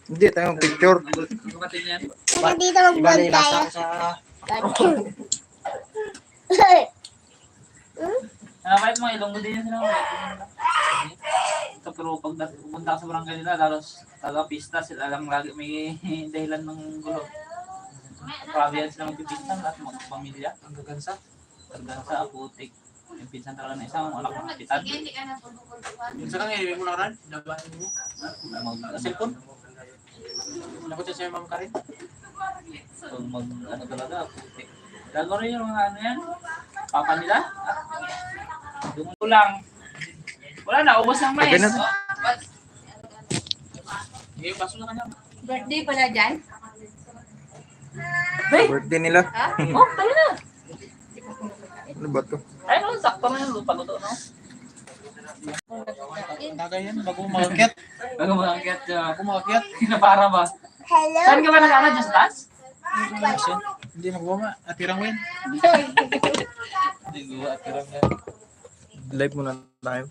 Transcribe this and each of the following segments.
Hindi, tayong picture. Dito mag-vlog tayo. Kahit mga Ilonggo din yun sila. Ito pero pag pupunta ka sa barangay nila, talos pista sila lang lagi may dahilan ng gulo. Prabiyan sila magpipista at magpamilya. Ang gagansa. Pagdansa, putik. Yung pinsan talaga na isang anak ng kapitan. Minsan lang mo na rin. Labahin mo. Mag-cellphone. Nakot siya sa'yo, Ma'am Karen. Pag ano talaga, putik. Gagawin rin yung mga ano yan. Papa nila. Dungo lang. Wala na, ubos ng mais. Ngayon, baso na kanya. Birthday pala dyan? Birthday nila. Ha? Oh, tayo na. Ano ba to? Ay, no, sakto na yung paluto, no? Tagay yan, bago umakyat. Bago makakit, Bago umakyat. kinapara ba? Hello? Saan ka ba nag-ano dyan sa taas? Hindi nagwama. Atirang win. Hindi ko atirang yan. Live muna tayo.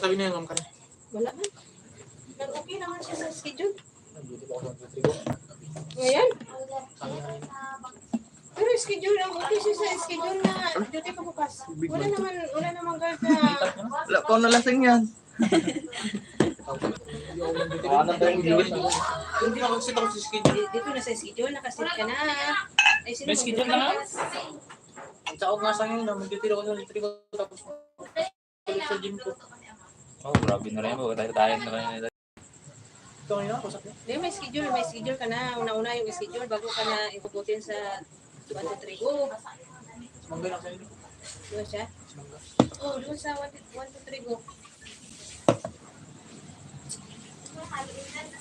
Sabi niya yung Ma'am Karen. Wala na. Okay naman siya sa schedule. Ngayon? Pero schedule lang. Okay siya sa schedule na duty ka bukas. Wala naman guard na. Wala pa ako nalasing yan. Ano ba yung gilid? Hindi na mag-sit ako sa schedule. Dito na sa schedule. Nakasit ka na. Ay, sino May schedule na nga? Ang tsaog nga sa ngayon, mag-duty ako sa litre ko. Tapos ulit sa gym ko. Oh, grabe na rin. Tayo na rin. Ito ngayon ako, sakit. Hindi, may schedule ka na. Una-una yung schedule bago ka na ipuputin sa 1, 2, 3, go. Manggay lang sa inyo. Doon siya? Oo, doon sa 1, 2, 3, go.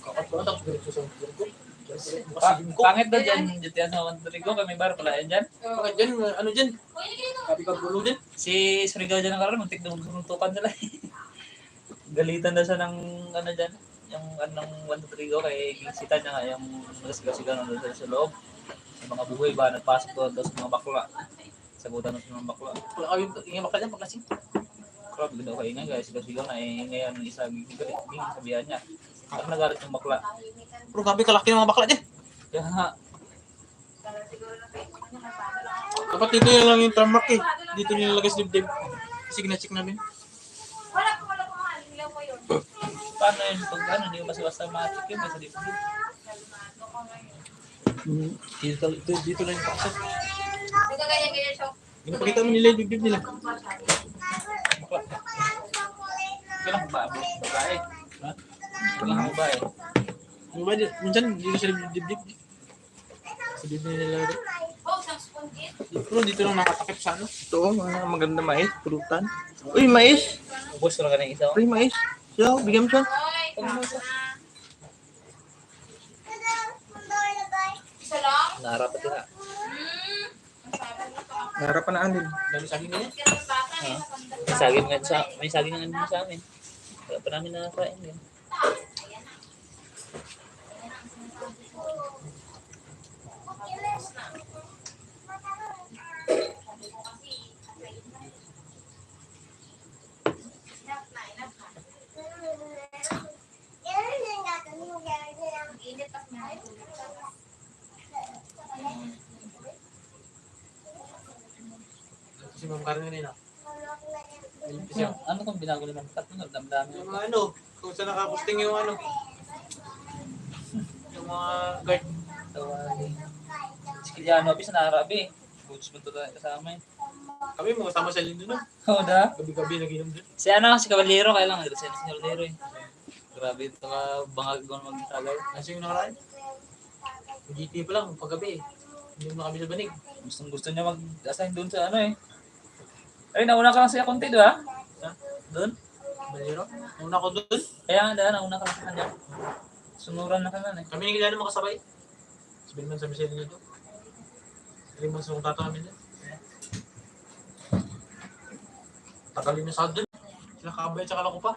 Kakat ko na, tapos diretso sa gym ko. Pangit daw dyan. Dyan sa Monterigo, kami bar pala yan dyan. Bakit dyan? Ano dyan? Sabi ka gulo dyan? Si Surigao dyan ang karoon, muntik na magsuntukan nila. Galitan na siya ng ano dyan. Yung anong Monterigo kay Sita niya nga yung nagasigaw-sigaw na doon sa loob. Yung mga buhay ba, nagpasok doon sa mga bakla. Sagutan na sa mga bakla. Wala kayo, ingay bakla dyan, paglasing. Grabe daw kaingay guys, sigaw-sigaw na ngayon isa gigalit, sabihan niya. At nagalit yung bakla. Pero grabe kalaki ng mga bakla dyan. Kaya nga, Dapat dito yun lang yung tarmac eh. Dito nilalagay sa dibdib. Sige na check namin. paano yun pag ano, hindi mo basta ma-check yun sa dito. Dito lang yung paksa. Ganyan siya. Ginapakita mo nila yung dibdib nila. Kailang babae. Ha? Kailang babae. Minsan dito sa dibdib. Sa dibdib nila. Pero dito lang nakatakip sa ano. Ito, mga maganda mais, pulutan. Uy, mais! Ubus ko lang ka ng isa. Uy, mais. Siya, bigyan mo siya. Isa lang? Naharap ito na. Harapan na anin. Dali sa akin ganyan. May saging nga din sa amin. Kaya pa namin nakakain din. Si Ma'am Karen kanina. Ano kung binago naman? Tatlo damdami. Yung mga ano, kung saan nakaposting yung ano. Yung mga guard. Si Kiliano, bisa naharap eh. Coach mo ito kasama eh. Kami mga kasama sa lindo nun. Oo na. Gabi-gabi nag-inom din. Si ano, si Caballero, kailangan nila si Caballero eh. Grabe ito ka bangag ko mag-tagay. Kasi yung nakaraan. GT pa lang, paggabi eh. Hindi mo na kami sa banig. Gusto niya mag-assign doon sa ano eh. Ay, nauna ka lang sa konti doon ha? Doon? Balero? Nauna ko doon. Kaya nga, nauna ka lang sa kanya. Sunuran na ka na eh. Kami ni Gilano makasabay. Sabihin man sa misyon nito. 3 months nung tato namin doon. Tagalin na sa doon. Sila kabay at saka lako pa.